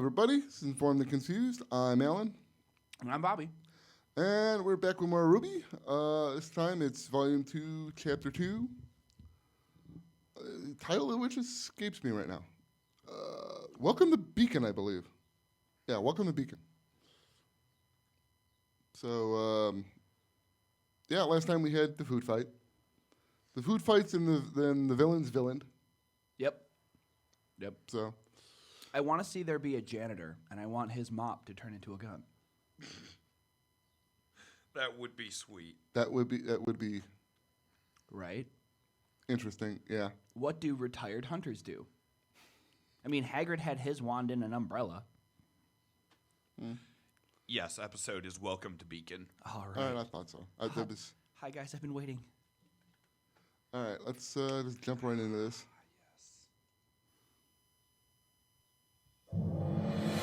everybody. This is Informed and Confused. I'm Alan. And I'm Bobby. And we're back with more RWBY. This time it's Volume 2, Chapter 2. The title of which escapes me right now. Welcome to Beacon, I believe. Yeah, Welcome to Beacon. So, yeah, last time we had the food fight. The food fight's in the villain's villain. Yep. So, I want to see there be a janitor, and I want his mop to turn into a gun. That would be sweet. that would be Right? interesting, yeah. What do retired hunters do? I mean, Hagrid had his wand and an umbrella. Yes, episode is Welcome to Beacon. All All right. right, I thought so. Hi, guys. I've been waiting. All right, let's just jump right into this.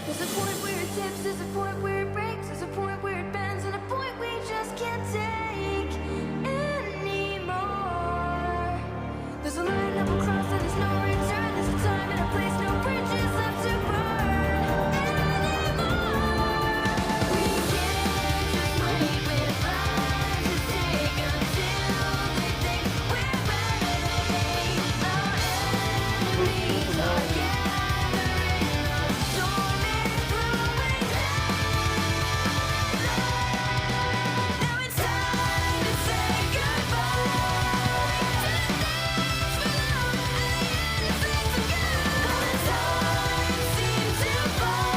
There's a point where it tips, there's a point where it breaks, there's a point where it bends, and a point we just can't take anymore. There's a line up across and there's no return, there's a time and a place, no bridges left to burn anymore. We can't just wait with lives to take until they think we're ready. Our enemies are gathering, our storm is brewing now. Now it's time to say goodbye to the things we love and the things we got. Well, the time seems to fly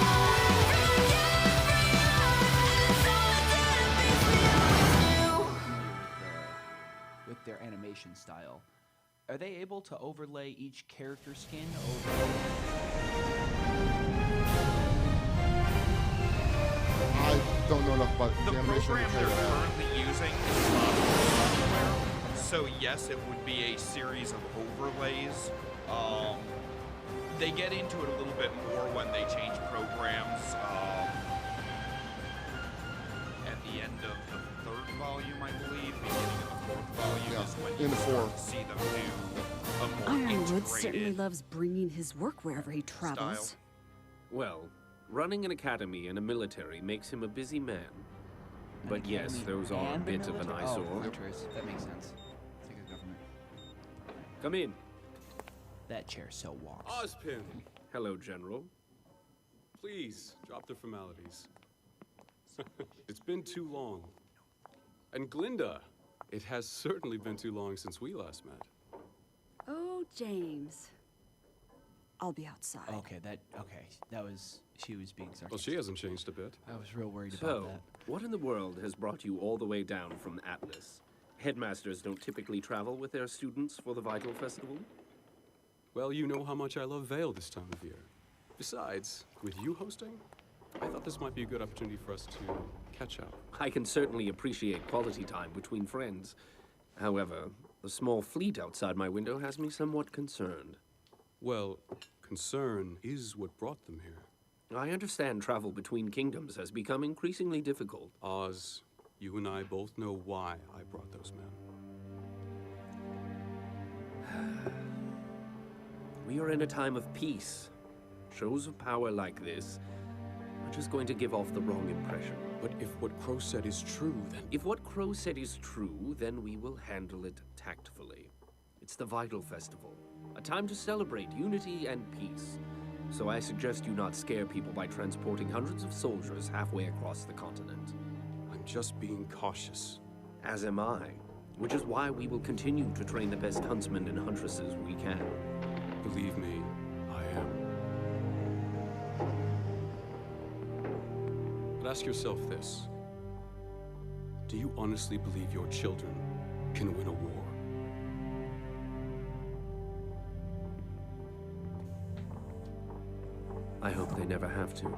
from every eye, and it's all the dead things we always knew. With their animation style, are they able to overlay each character skin over? I don't know enough about The the animation. program to they're tell you that. currently using is software. So yes, it would be a series of overlays. They get into it a little bit more when they change programs. At the end of the third volume, I believe, beginning of the fourth volume Yeah, is when in you the start fourth. to see them do a more Ironwood certainly integrated loves bringing his work wherever he travels. style. Well, running an academy and a military makes him a busy man. But yes, those are a And the bit of an military? eyesore. Oh, militaries. That makes sense. It's like a government. Come in. That chair's so warm. Ozpin, Hello, General. please drop the formalities. It's been too long. And Glinda, it has certainly been too long since we last met. Oh, James. I'll be outside. Okay, that was, she was being sarcastic. Well, she hasn't changed a bit. I was real worried So, about that. what in the world has brought you all the way down from Atlas? Headmasters don't typically travel with their students for the Vital Festival? Well, you know how much I love Vale this time of year. Besides, with you hosting, I thought this might be a good opportunity for us to catch up. I can certainly appreciate quality time between friends. However, the small fleet outside my window has me somewhat concerned. Well, concern is what brought them here. I understand travel between kingdoms has become increasingly difficult. Oz, you and I both know why I brought those men. We are in a time of peace. Shows of power like this are just going to give off the wrong impression. But if what Crow said is true, then... If what Crow said is true, then we will handle it tactfully. It's the Vital Festival, a time to celebrate unity and peace. So I suggest you not scare people by transporting hundreds of soldiers halfway across the continent. I'm just being cautious. As am I, which is why we will continue to train the best huntsmen and huntresses we can. Believe me, I am. But ask yourself this. Do you honestly believe your children can win a war? I hope they never have to.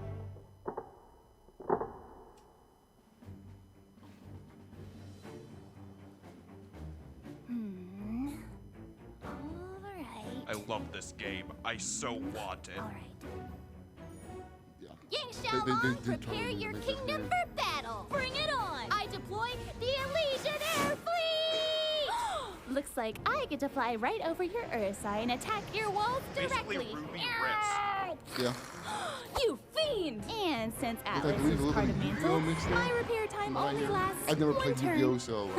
Alright. I love this game. I so want it. Alright. Yeah. Yang They Xiaolong, do prepare totally your make this kingdom weird. for battle. Bring it on. I deploy the Elysian Air Fleet. Looks like I get to fly right over your Ursai and attack your walls Basically directly. Ruby Risk. Yeah. You fiend! And since I Atlas believe a is little part bit of of Yu-Gi-Oh! Mantle, mixed in. my repair time only lasts I've never one played turn. Yu-Gi-Oh, so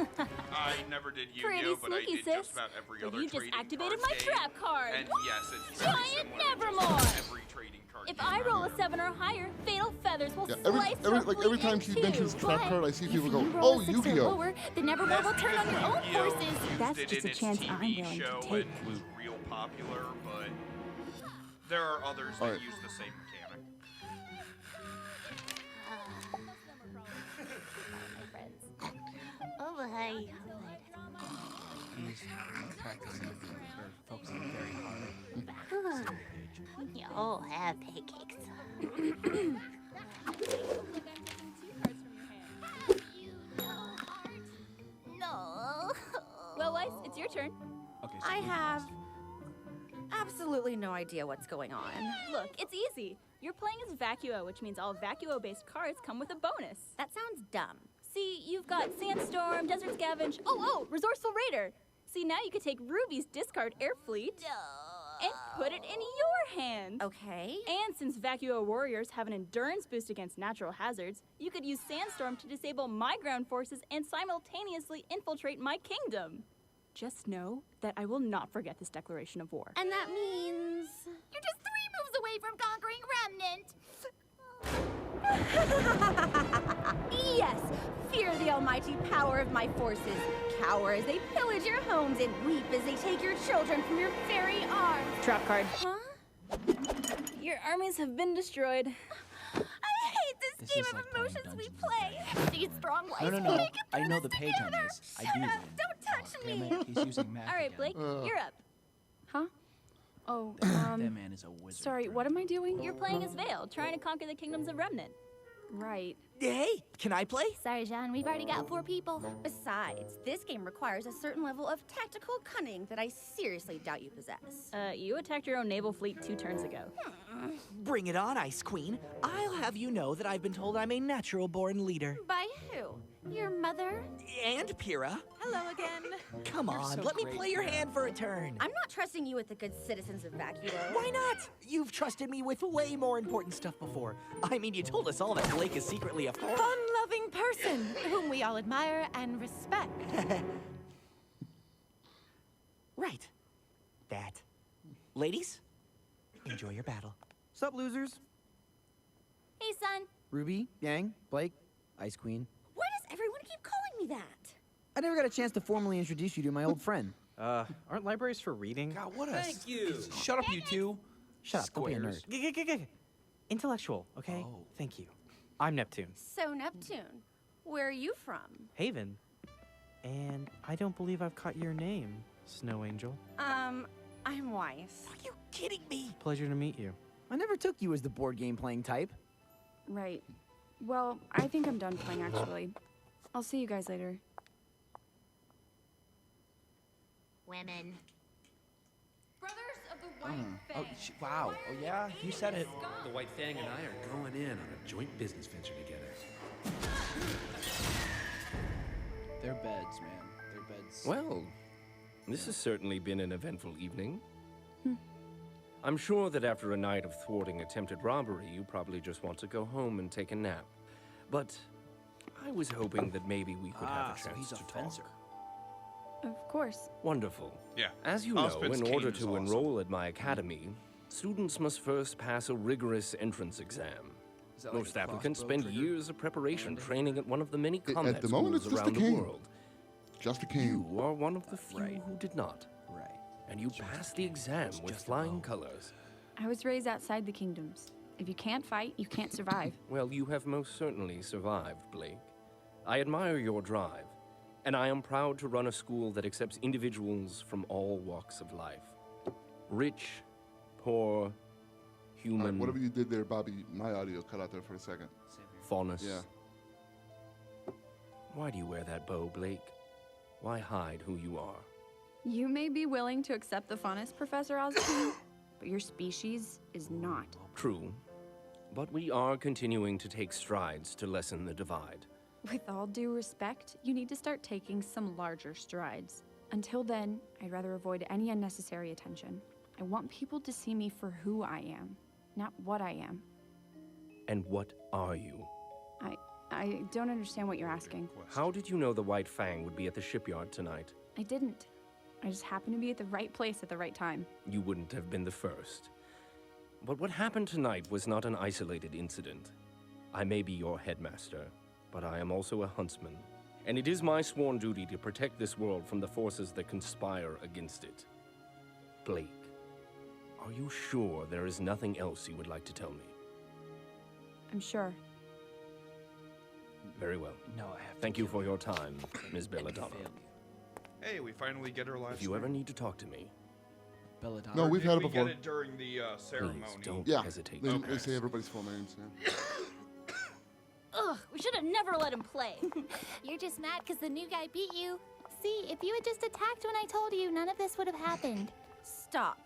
I never did Pretty Yu-Gi-Oh, but I sneaky, did just sis. about every But other you just trading activated card my game. trap card. And yes, it's very Giant similar to just Nevermore. about every trading card If game I roll out a there. 7 or higher, Fatal Feathers will yeah. slice your Every fleet time in she two. mentions trap But card, I see if people go, you roll "Oh, a 6 or Yu-Gi-Oh!" lower, the Nevermore will turn on your own Yu-Gi-Oh! forces. used That's it just in a its chance TV I'm willing to show take. and was real popular, but there are others that Alright. use the same mechanic. Oh, hi. He's practicing or focusing very hard. You'll have pancakes. No. Well, Weiss, it's your turn. Okay, so I Ruby have goes. absolutely no idea what's going on. Look, it's easy. You're playing as Vacuo, which means all Vacuo-based cards come with a bonus. That sounds dumb. See, you've got Sandstorm, Desert Scavenge, oh, Resourceful Raider. See, now you could take Ruby's discard air fleet and put it in your hand. Okay. And since Vacuo warriors have an endurance boost against natural hazards, you could use Sandstorm to disable my ground forces and simultaneously infiltrate my kingdom. Just know that I will not forget this declaration of war. And that means... You're just 3 moves away from conquering Remnant. Yes! Fear the almighty power of my forces. Cower as they pillage your homes and weep as they take your children from your very arms. Trap card. Huh? Your armies have been destroyed. I hate This this game is of like playing emotions we Dungeons and play. These strong wives No. will make it I through know the this page on together. this. I Shut do up, win. don't touch Damn me. it, he's using math All right, again. Blake, you're up. Huh? Oh, That man is a wizard. sorry, what am I doing? You're playing as Vale, trying to conquer the kingdoms of Remnant. Right. Hey, can I play? Sorry, John, we've already got 4 people. Besides, this game requires a certain level of tactical cunning that I seriously doubt you possess. You attacked your own naval fleet 2 turns ago. Bring it on, Ice Queen. I'll have you know that I've been told I'm a natural-born leader. By who? Your mother? And Pyrrha. Hello again. Come on, so let me great, play your Pyrrha. hand for a turn. I'm not trusting you with the good citizens of Vacuo. Why not? You've trusted me with way more important stuff before. I mean, you told us all that Blake is secretly a Fun-loving person whom we all admire and respect. Right. That. Ladies, enjoy your battle. Sup, losers? Hey, son. Ruby, Yang, Blake, Ice Queen. Why does everyone keep calling me that? I never got a chance to formally introduce you to my old friend. Aren't libraries for reading? God, what a... Thank you. Shut up, you two. Shut up, don't be a nerd. Squares. Intellectual, okay? Oh. Thank you. I'm Neptune. So, Neptune, where are you from? Haven. And I don't believe I've caught your name, Snow Angel. I'm Weiss. Are you kidding me? Pleasure to meet you. I never took you as the board game playing type. Right. Well, I think I'm done playing, actually. I'll see you guys later. Women. Brothers of the White Oh, wow. Oh, yeah? You said it. The White Fang and I are going in on a joint business venture together. They're beds, man. They're beds. Well, this has certainly been an eventful evening. I'm sure that after a night of thwarting attempted robbery, you probably just want to go home and take a nap. But I was hoping that maybe we could have a so chance he's a to fencer. talk. Of course. Wonderful. Yeah. As you know, Ozpin's in order cane is to awesome. enroll at my academy, students must first pass a rigorous entrance exam. Is that like Most a applicants crossbow spend trigger? years of preparation Hand? training at one of the many combat At the moment, it's schools just a around the cane. world. Just a cane. You are one of the few Right. who did not, Right. and you passed the exam with just a flying bow. colors. I was raised outside the kingdoms. If you can't fight, you can't survive. Well, you have most certainly survived, Blake. I admire your drive, and I am proud to run a school that accepts individuals from all walks of life. Rich, poor, human, Whatever you did there, Bobby, my audio cut out there for a second. faunus. Yeah. Why do you wear that bow, Blake? Why hide who you are? You may be willing to accept the funnest, Professor Osborne, but your species is not. True, but we are continuing to take strides to lessen the divide. With all due respect, you need to start taking some larger strides. Until then, I'd rather avoid any unnecessary attention. I want people to see me for who I am. not what I am. And what are you? I don't understand what you're asking. How did you know the White Fang would be at the shipyard tonight? I didn't. I just happened to be at the right place at the right time. You wouldn't have been the first. But what happened tonight was not an isolated incident. I may be your headmaster, but I am also a huntsman. And it is my sworn duty to protect this world from the forces that conspire against it. Blake, are you sure there is nothing else you would like to tell me? I'm sure. Very well. No, I have to. Thank you for your time, Ms. Belladonna. Hey, we finally get her last If you ever need to talk to me, Belladonna. No, we've had it we before. get it during the ceremony. don't Yeah, hesitate. they say everybody's full names. Yeah. Ugh, we should have never let him play. You're just mad because the new guy beat you. See, if you had just attacked when I told you, none of this would have happened. Stop.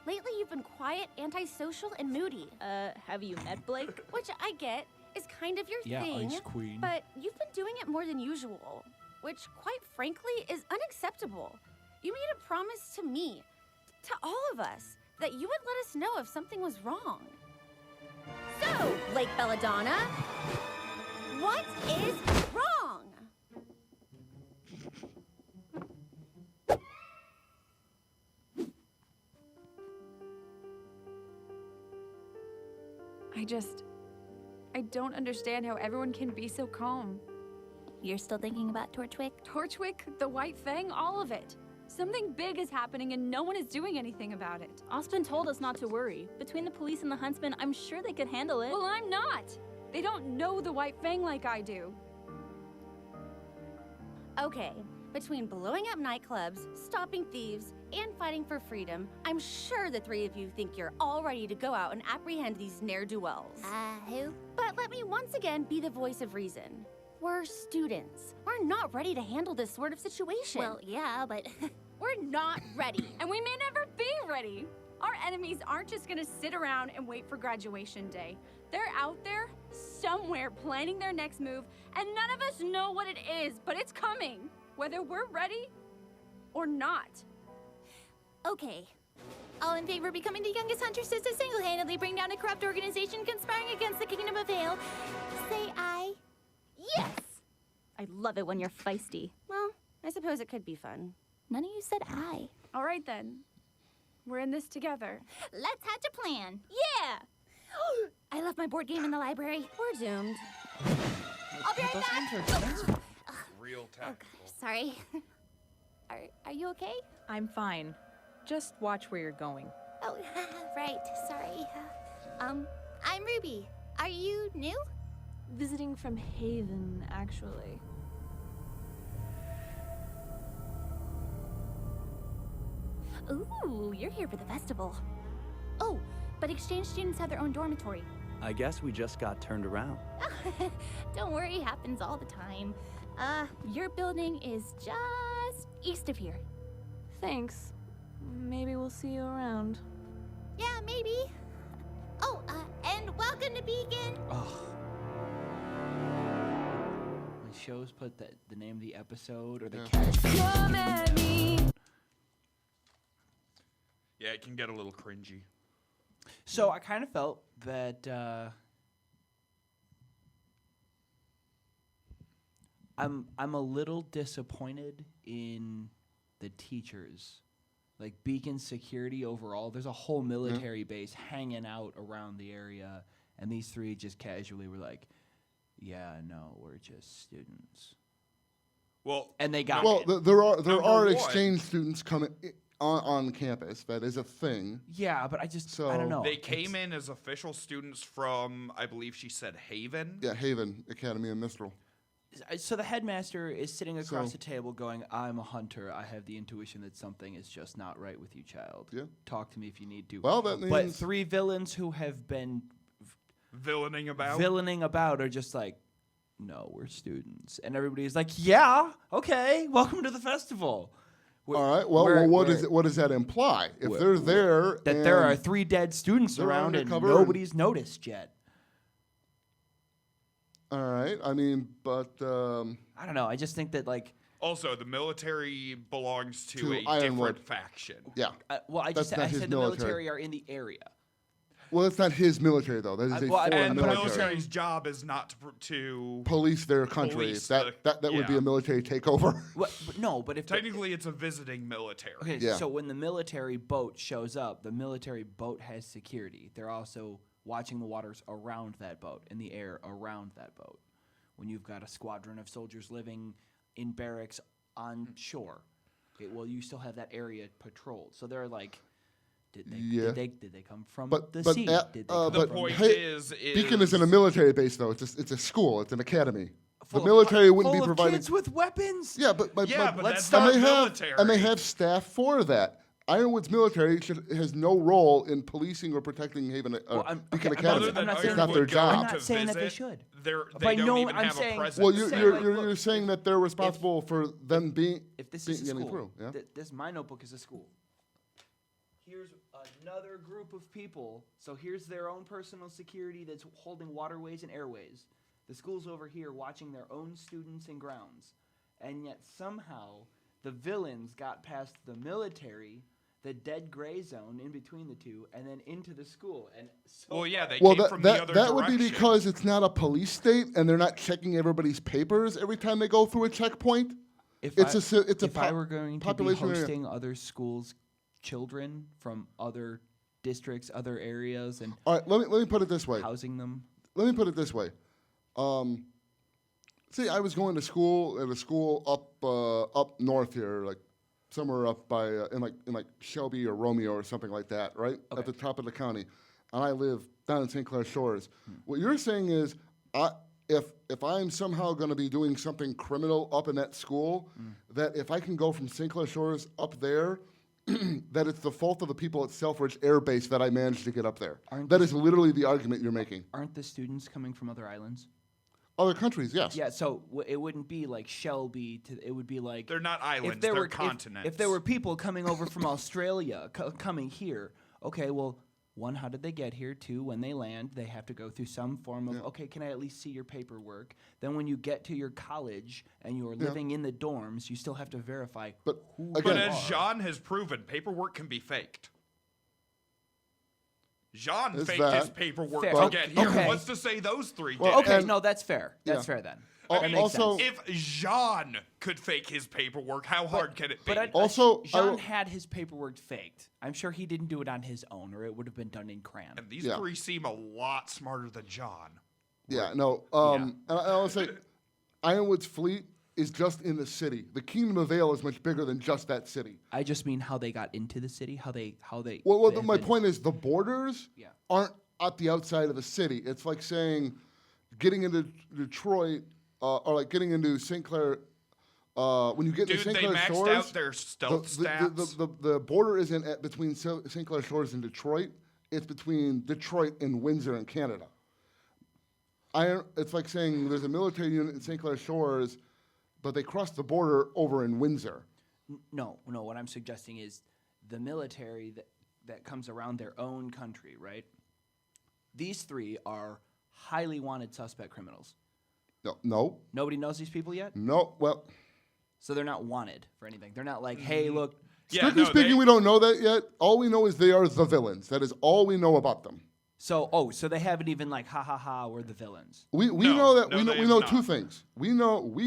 Lately, you've been quiet, antisocial, and moody. Have you met Blake? Which I get is kind of your Yeah, thing. Ice Queen. But you've been doing it more than usual, which, quite frankly, is unacceptable. You made a promise to me, to all of us, that you would let us know if something was wrong. So, Blake Belladonna, what is wrong? I don't understand how everyone can be so calm. You're still thinking about Torchwick? Torchwick, the White Fang, all of it. Something big is happening and no one is doing anything about it. Austin told us not to worry. Between the police and the huntsman, I'm sure they could handle it. Well, I'm not. They don't know the White Fang like I do. Okay, between blowing up nightclubs, stopping thieves, and fighting for freedom, I'm sure the three of you think you're all ready to go out and apprehend these ne'er-do-wells. Who? But let me once again be the voice of reason. We're students. We're not ready to handle this sort of situation. Well, yeah, but we're not ready. And we may never be ready. Our enemies aren't just gonna sit around and wait for graduation day. They're out there, somewhere, planning their next move, and none of us know what it is, but it's coming, whether we're ready or not. okay. All in favor of becoming the youngest hunters to single-handedly bring down a corrupt organization conspiring against the Kingdom of Vale, say aye. Yes! I love it when you're feisty. Well, I suppose it could be fun. None of you said aye. All right then. We're in this together. Let's hatch a plan. Yeah! I left my board game in the library. We're doomed. I'll be right back. Real Oh, tactical. gosh, sorry. Are you okay? I'm fine. Just watch where you're going. Oh, right. Sorry. I'm Ruby. Are you new? Visiting from Haven, actually. Ooh, you're here for the festival. Oh, but exchange students have their own dormitory. I guess we just got turned around. Don't worry, it happens all the time. Your building is just east of here. Thanks. Maybe we'll see you around. Yeah, maybe. Oh, and welcome to Beacon. Ugh. When shows put the name of the episode or the character. Come at me. Yeah, it can get a little cringy. So I kind of felt that I'm a little disappointed in the teachers. Like Beacon security overall, there's a whole military base hanging out around the area, and these three just casually were like, "Yeah, no, we're just students." Well, and they got Well, there are one. exchange students coming on campus. That is a thing. Yeah, but I don't know. They came in as official students from, I believe she said Haven. Yeah, Haven Academy in Mistral. So the headmaster is sitting across the table going, "I'm a hunter. I have the intuition that something is just not right with you, child. Yeah. Talk to me if you need to." Well, that But means- three villains who have been villaining about are just like, "No, we're students." And everybody's like, "Yeah, okay. Welcome to the festival." All right. Well, what does that imply? If they're there, that there are and 3 dead students they're around and undercover and- nobody's noticed yet. All right. I mean, but I don't know. I just think that like Also, the military belongs to a Ironwood. different faction. Yeah. Well, I That's just said, not I his said the military. military are in the area. Well, that's not his military, though. That is a foreign And the military. military's job is not to Police their country. police that would be yeah. a military takeover. But if Technically, it's a visiting military. Okay, Yeah. so when the military boat shows up, the military boat has security. They're also watching the waters around that boat, in the air around that boat. When you've got a squadron of soldiers living in barracks on shore, okay, well, you still have that area patrolled. So they're like, did they come from the sea? Did they come but from Beacon isn't a military base, though. It's a school. It's an academy. Full The of military wouldn't full be of providing kids with weapons. Yeah, but that's and not they military. and they have staff for that. Ironwood's military has no role in policing or protecting Beacon Academy. Other than It's not their Ironwood job. going I'm not to saying that they visit, should. They By don't no- even I'm have saying- a presence. Well, saying, you're saying that they're responsible for them being If this is a getting school, through. Yeah. this my notebook is a school. Here's another group of people. So here's their own personal security that's holding waterways and airways. The school's over here watching their own students and grounds. And yet somehow the villains got past the military, the dead gray zone in between the two, and then into the school. And so Well, yeah, they Well, came from the other that would direction. be because it's not a police state and they're not checking everybody's papers every time they go through a checkpoint. If It's I, a it's a if I were going to be population area. hosting other schools' children from other districts, other areas, and All right, let me put it this way. housing them. Let me put it this way. See, I was going to school at a school up north here, like somewhere up by in like Shelby or Romeo or something like that, right at the top of the county, and I live down in St. Clair Shores. What you're saying is, if I'm somehow going to be doing something criminal up in that school, that if I can go from St. Clair Shores up there, that it's the fault of the people at Selfridge Air Base that I managed to get up there. That is literally the argument you're making. Aren't the students coming from other islands? Other countries, yes. Yeah, so it wouldn't be like Shelby. It would be like They're not islands, if there they're were, continents. If there were people coming over from Australia coming here, okay, well, one, how did they get here? Two, when they land, they have to go through some form of, okay, can I at least see your paperwork? Then when you get to your college and you're living in the dorms, you still have to verify who But you as are. Jean has proven, paperwork can be faked. Jean Is faked that his paperwork fair? to get here. Okay. What's to say those three Well, didn't? Okay, no, that's fair. That's fair then. I That mean, makes also- sense. if Jean could fake his paperwork, how hard can it be? But Also, I Jean will- had his paperwork faked. I'm sure he didn't do it on his own, or it would have been done in crayon. and these Yeah. three seem a lot smarter than John. Yeah, no. And I want to say, Ironwood's fleet is just in the city. The Kingdom of Vale is much bigger than just that city. I just mean how they got into the city, how they. Well, they my have point is the borders Yeah. aren't at the outside of the city. It's like saying getting into Detroit or like getting into St. Clair. When you get Dude, to St. they Clair maxed Shores, out their stealth stats. the border isn't between St. Clair Shores and Detroit. It's between Detroit and Windsor in Canada. It's like saying there's a military unit in St. Clair Shores, but they cross the border over in Windsor. No. What I'm suggesting is the military that comes around their own country, right? These three are highly wanted suspect criminals. No. Nobody knows these people yet? No. Well, So they're not wanted for anything. They're not like, hey, look. strictly speaking, we don't know that yet. All we know is they are the villains. That is all we know about them. So they haven't even like, we're the villains. We know that we know two things. We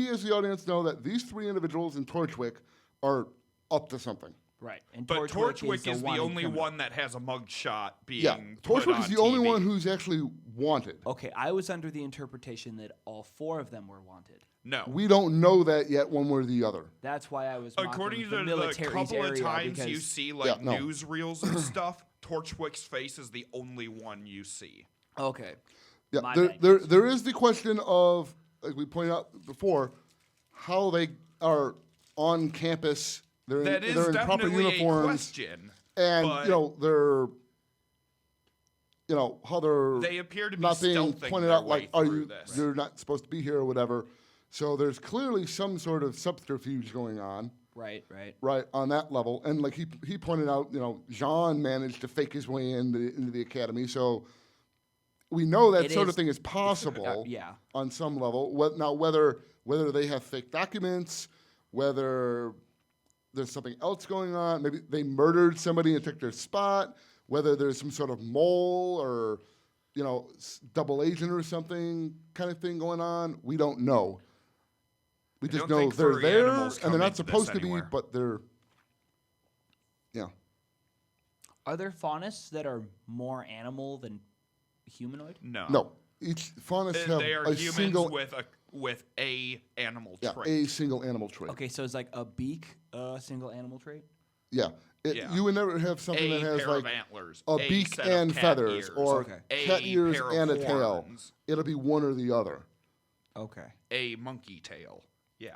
as the audience know that these three individuals in Torchwick are up to something. Right. And But Torchwick is the wanted only criminal. one that has a mugshot being Yeah, put Torchwick on is the only TV. one who's actually wanted. Okay, I was under the interpretation that all four of them were wanted. No. We don't know that yet, one way or the other. That's why I was According mocking to the the military's couple of area times you because- see like Yeah, no. newsreels and stuff, Torchwick's face is the only one you see. Okay. Yeah, My there is the question of, like we pointed out before, how they are on campus. They're That in, is they're in proper definitely a uniforms, question, and but- they're how they're They appear to be not being stealthing pointed their out like, way are through you this. you're not supposed to be here or whatever. So there's clearly some sort of subterfuge going on. Right. Right, on that level. And like he pointed out, Jean managed to fake his way into the academy. So we know that It sort is- of thing is possible yeah. on some level. Now, whether they have fake documents whether there's something else going on. Maybe they murdered somebody and took their spot. Whether there's some sort of mole or, double agent or something kind of thing going on. We don't know. We just don't know think they're furry there animals and come they're not into this supposed to be, anywhere. but they're, yeah. Are there faunus that are more animal than humanoid? No. No. Each faunus have They are a humans single, with a animal yeah, trait. a single animal trait. Okay, so it's like a beak, a single animal trait? Yeah. Yeah. You would never have something A that has pair of like antlers, a a beak set of and cat feathers, ears, or Okay. cat a ears pair of and a tail. horns. It'll be one or the other. Okay. A monkey tail. Yeah.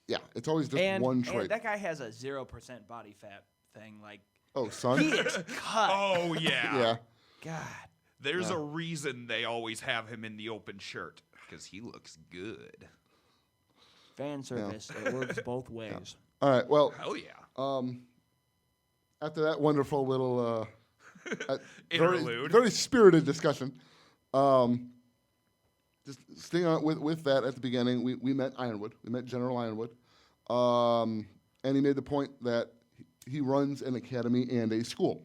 Yeah, it's always just And, one and trait. that guy has a 0% body fat thing. Like, Oh, son. he is cut. Oh yeah. Yeah. God. There's Yeah. a reason they always have him in the open shirt because he looks good. Fan service. It works both ways. All right. Well, Hell yeah. after that wonderful little very, Interlude. very spirited discussion, just staying on with that at the beginning, we met Ironwood. We met General Ironwood. And he made the point that he runs an academy and a school.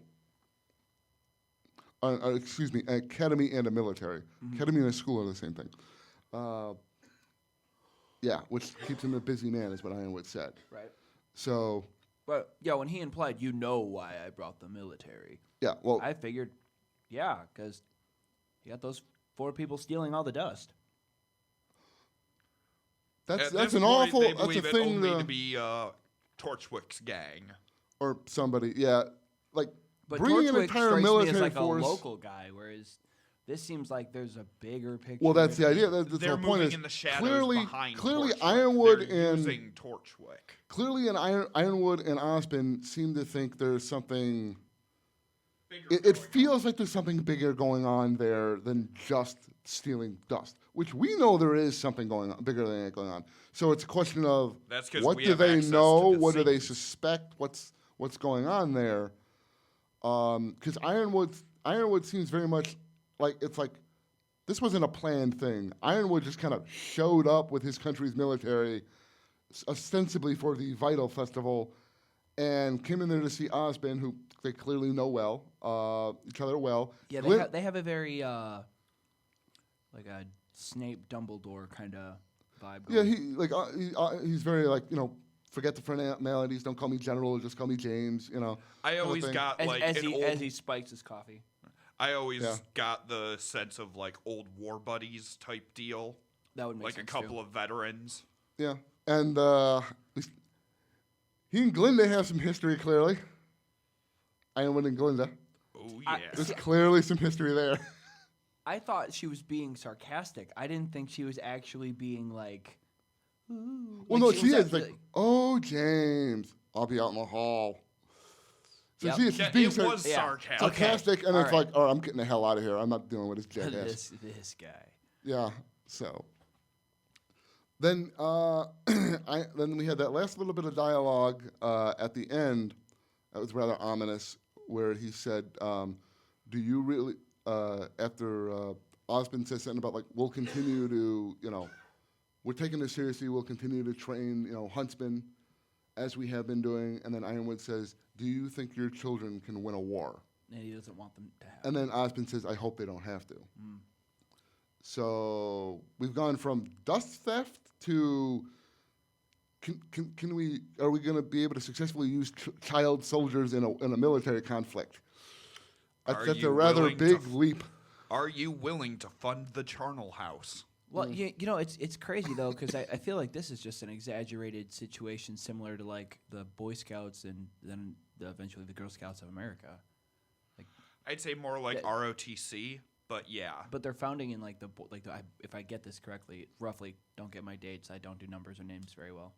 Excuse me, an academy and a military. Academy and a school are the same thing. Yeah, which keeps him a busy man, is what Ironwood said. Right. So, But, yeah, when he implied, you know why I brought the military. yeah, well, I figured, yeah, because you got those 4 people stealing all the dust. that's At that's this an point, awful, They that's a believe it thing only to be Torchwick's gang. or somebody, yeah, like But bringing an Torchwick entire strikes me military as like force. a local guy, whereas this seems like there's a bigger picture. Well, that's the that- idea. That's the They're whole point. moving Is in the shadows clearly, behind clearly, Torchwick. Ironwood They're and using Torchwick. clearly, Ironwood and Osmond seem to think there's something. It feels like there's something bigger going on there than just stealing dust, which we know there is something going on, bigger than that going on. So it's a question of That's 'cause what we do have they access know, to the what do they scenes. suspect, what's going on there. Because Ironwood seems very much like it's like this wasn't a planned thing. Ironwood just kind of showed up with his country's military, ostensibly for the Vital Festival, and came in there to see Osmond, who they clearly know well, each other well. Yeah, Glenn- they have a very like a Snape Dumbledore kind of vibe. Yeah, Going. he's very like forget the formalities. Don't call me General. Just call me James. I kind of always thing. got as, like as an he old. as he spikes his coffee. I always Yeah. got the sense of like old war buddies type deal, That would make like a sense couple too. of veterans. Yeah, and he and Glinda have some history clearly. Ironwood and Glinda. Oh I- yeah. There's clearly some history there. I thought she was being sarcastic. I didn't think she was actually being like. Ooh. Well, Like, no, she is was like, oh, James, I'll be out in the hall. So Yep. she's Yeah, being it was sarcastic. sarcastic, and All it's right. like, oh, I'm getting the hell out of here. I'm not dealing with this jackass. this guy. Yeah. So then, then we had that last little bit of dialogue at the end. That was rather ominous, where he said, "Do you really?" After Osmond says something about like, "We'll continue to, we're taking this seriously. We'll continue to train, huntsmen, as we have been doing." And then Ironwood says, "Do you think your children can win a war?" And he doesn't want them to have. And then Osmond says, "I hope they don't have to." Mm. So we've gone from dust theft to are we going to be able to successfully use child soldiers in a military conflict? Are That's a you rather willing to big leap. Are you willing to fund the charnel house? Well, it's crazy though, because I feel like this is just an exaggerated situation, similar to like the Boy Scouts and then eventually the Girl Scouts of America. I'd say more like ROTC, but yeah. But they're founding in like if I get this correctly, roughly. Don't get my dates. I don't do numbers or names very well.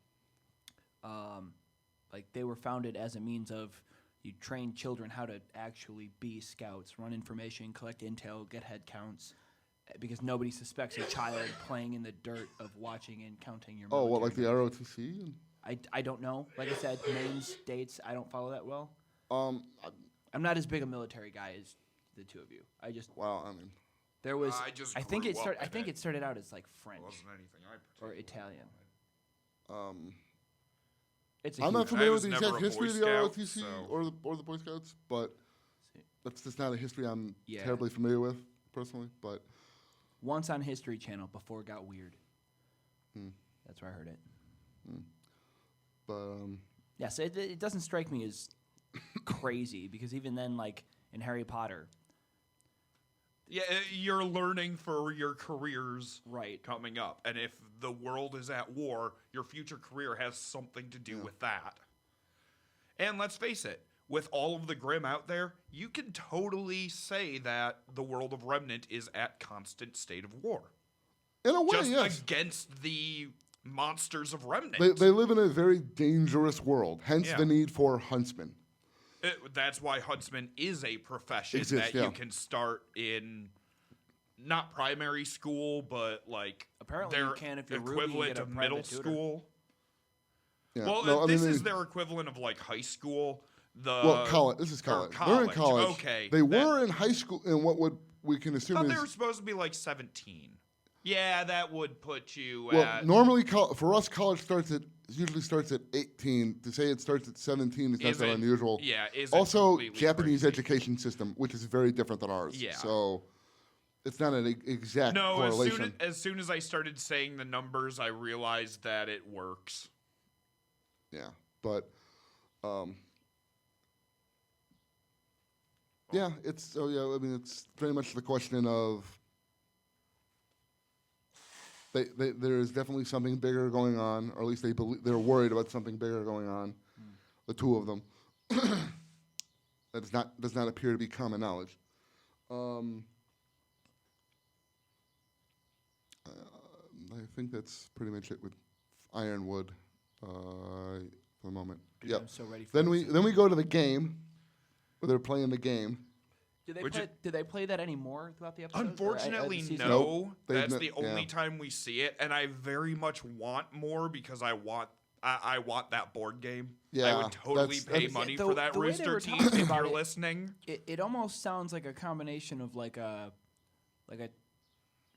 Like they were founded as a means of you train children how to actually be scouts, run information, collect intel, get head counts, because nobody suspects a child playing in the dirt of watching and counting your. Oh, what, like the military ROTC? I don't know. Like I said, names, dates, I don't follow that well. I'm not as big a military guy as the two of you. I just I mean, there was. I just think grew it up started. I with think it. it started out as like French Wasn't anything I or Italian. It's a I'm huge not familiar with I the was exact never a history Boy of the Scout, ROTC so- or the Boy Scouts, but that's just not a history I'm Yeah. terribly familiar with personally. But Once on History Channel before it got weird. Hmm. That's where I heard it. but Yeah, so it doesn't strike me as crazy because even then, like in Harry Potter, Yeah, you're learning for your careers right coming up. And if the world is at war, your future career has something to do with that. And let's face it, with all of the Grimm out there, you can totally say that the world of Remnant is at constant state of war. in a way, Just yes. against the monsters of Remnant. They live in a very dangerous world, hence Yeah. the need for huntsmen. That's why huntsman is a profession Exists, that yeah. you can start in not primary school, but like Apparently their you can if you're RWBY, you equivalent get a of middle private tutor. school. Yeah. Well, No, I this mean, is their equivalent of like high school. College. This is or college. They're in college. Okay. They were in high school, and what would we can I assume thought is they were supposed to be like 17. Yeah, that would put you well, at. normally for us, college usually starts at 18. To say it starts at 17 is not Is that it- unusual. yeah, is it also completely Japanese education system, which is very different than ours. Yeah. So it's not an exact No, correlation. as soon as I started saying the numbers, I realized that it works. Yeah, but yeah, it's I mean, it's very much the question of there is definitely something bigger going on, or at least they're worried about something bigger going on. The two of them. That does not appear to be common knowledge. I think that's pretty much it with Ironwood for the moment. Dude, Yep. I'm so ready for Then this. we go to the game, where they're playing the game. Do they play that anymore throughout the episode? Unfortunately, no. Nope. That's They've the no- only yeah. time we see it, and I very much want more because I want that board game. I Yeah, would totally that's- pay that's- money The- for that the way they Rooster were Teeth talking if about you're it, listening. It almost sounds like a combination of like a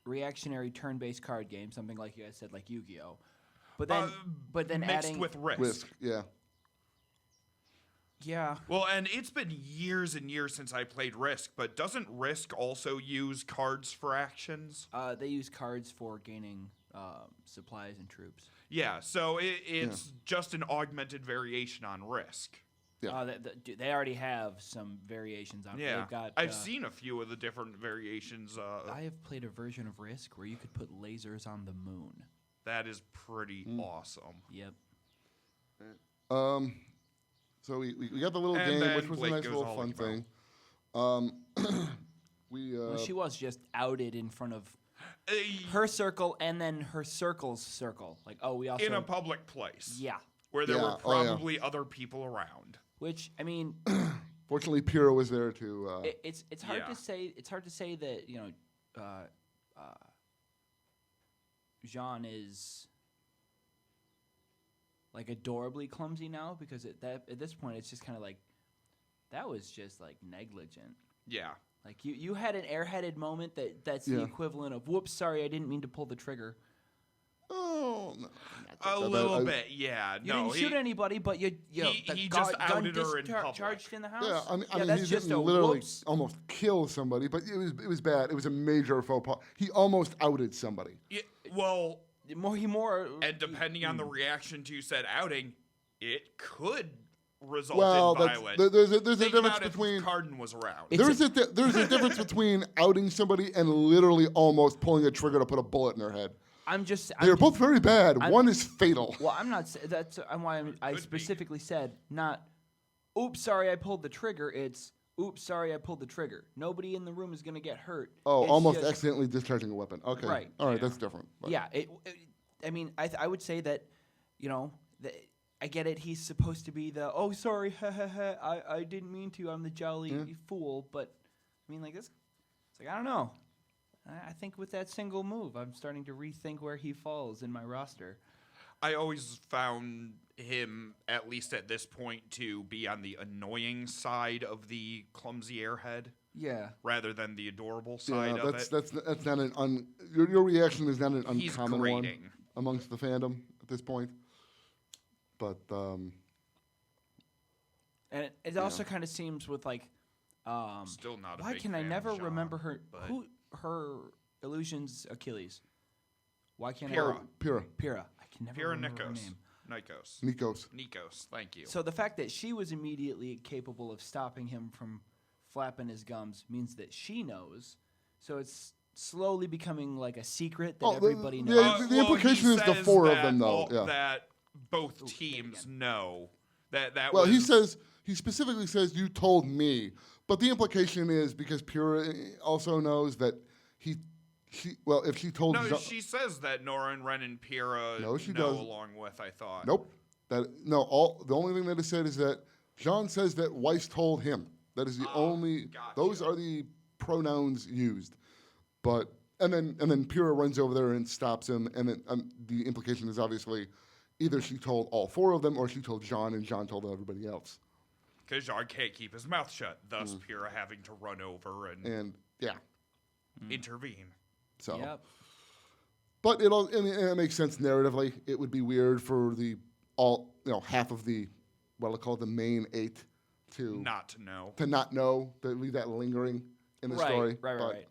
reactionary turn-based card game, something like you guys said, like Yu-Gi-Oh. But then mixed adding with Risk. Risk, yeah. Yeah. Well, and it's been years and years since I played Risk, but doesn't Risk also use cards for actions? They use cards for gaining supplies and troops. Yeah, so it's just an augmented variation on Risk. Yeah. They already have some variations on it. Yeah, They've got, I've seen a few of the different variations. I have played a version of Risk where you could put lasers on the moon. That is pretty awesome. Yep. So we got the little And game, then which was Blake a nice goes little all fun like thing. Well, she was just outed in front of her circle and then her circle's circle. Like, oh, we also In a public place. Yeah. Where there Yeah, were oh, yeah. probably other people around. Which I mean, Fortunately, Pyrrha was there to. it's hard yeah. to say. It's hard to say that Jean is like adorably clumsy now because at this point it's just kind of like that was just like negligent. Yeah. Like you had an airheaded moment that's the Yeah. equivalent of whoops, sorry, I didn't mean to pull the trigger. Oh, no. A little bit, yeah. You no, didn't shoot anybody, but you the he just gun outed her in public. discharged in the house. Yeah, I mean, that's he just didn't a literally whoops. almost kill somebody, but it was bad. It was a major faux pas. He almost outed somebody. Yeah, well, more. And depending on the reaction to said outing, it could result Well, in that's- violence. there's a Think difference about if between- Cardin was around. There's a difference between outing somebody and literally almost pulling a trigger to put a bullet in their head. They're both very bad. One is fatal. Well, I'm not. That's why I specifically said not. Oops, sorry, I pulled the trigger. It's oops, sorry, I pulled the trigger. Nobody in the room is gonna get hurt. Oh, It's almost just- accidentally discharging a weapon. Okay. Right. All right, that's different. But- Yeah. I mean, I would say that, I get it. He's supposed to be the sorry, I didn't mean to. I'm the jolly fool. But I mean, like this, it's like I don't know. I think with that single move, I'm starting to rethink where he falls in my roster. I always found him, at least at this point, to be on the annoying side of the clumsy airhead. Yeah. Rather than the adorable side Yeah, of it. that's not an your reaction is not an He's uncommon one grating. amongst the fandom at this point. But And it also kind of seems with like, Still not a why big can I fan never of Jean, remember her but- her illusion's Achilles? Why can't Pyrrha. I? Pyrrha. Pyrrha. I can never Pyrrha remember her Nikos. name. Nikos. Thank you. So the fact that she was immediately capable of stopping him from flapping his gums means that she knows. So it's slowly becoming like a secret that everybody knows. Yeah, the implication is the four of them, though. Yeah. That both teams know that Well, was... he specifically says, you told me. But the implication is because Pyrrha also knows that if she told... No, she says that Nora and Ren and Pyrrha know along with, I thought. Nope. The only thing that is said is that Jean says that Weiss told him. That is the only... Gotcha. Those are the pronouns used. But... And then Pyrrha runs over there and stops him. And then the implication is obviously either she told all four of them or she told Jean and Jean told everybody else. Because Jean can't keep his mouth shut, thus Pyrrha having to run over and intervene. So, yep. But it makes sense narratively. It would be weird for half of the what I'll call the main 8 to not know, to leave that lingering in the story. Right.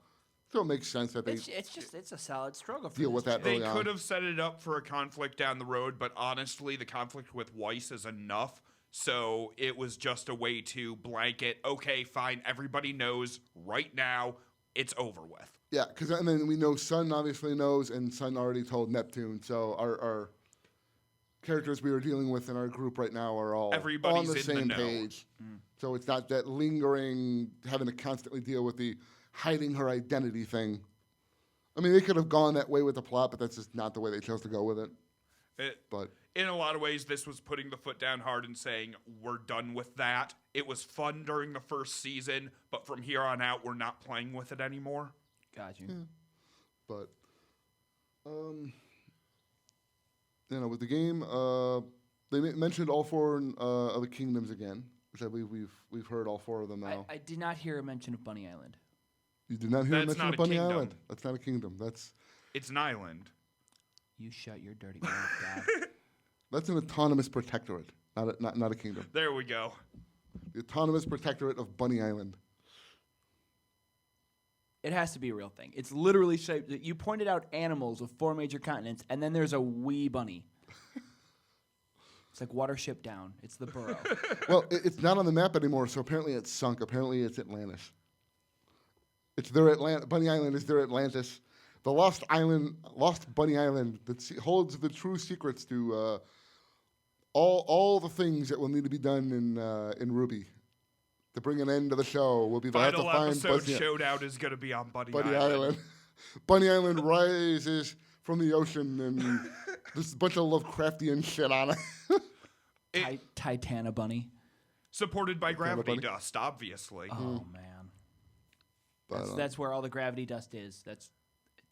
So it makes sense that it's a solid struggle. For deal with that. They could have set it up for a conflict down the road, but honestly, the conflict with Weiss is enough. So it was just a way to blanket. Okay, fine. Everybody knows right now. It's over with. Yeah, and then we know Sun obviously knows, and Sun already told Neptune. So our characters we are dealing with in our group right now are all Everybody's on the in same the know. page. So it's not that lingering, having to constantly deal with the hiding her identity thing. I mean, they could have gone that way with the plot, but that's just not the way they chose to go with it. But in a lot of ways, this was putting the foot down hard and saying, we're done with that. It was fun during the first season, but from here on out, we're not playing with it anymore. Got you. Yeah. But, with the game, they mentioned all 4 of the kingdoms again, which I believe we've heard all 4 of them now. I did not hear a mention of Bunny Island. You did not hear a That's mention not of a Bunny kingdom. Island. That's not a kingdom. It's an island. You shut your dirty mouth, Dad. That's an autonomous protectorate, not a kingdom. There we go. The autonomous protectorate of Bunny Island. It has to be a real thing. It's literally shaped. You pointed out animals with 4 major continents, and then there's a wee bunny. It's like Watership Down. It's the borough. Well, it's not on the map anymore, so apparently it's sunk. Apparently it's Atlantis. It's their Bunny Island is their Atlantis. The lost Bunny Island that holds the true secrets to all the things that will need to be done in RWBY. To bring an end to the show, we'll be have to Final find episode Bunny showdown is going to be on Bunny Island. Bunny Island rises from the ocean, and there's a bunch of Lovecraftian shit on it. Titana Bunny. Supported by gravity Bunny. dust, obviously. Oh, man. That's where all the gravity dust is.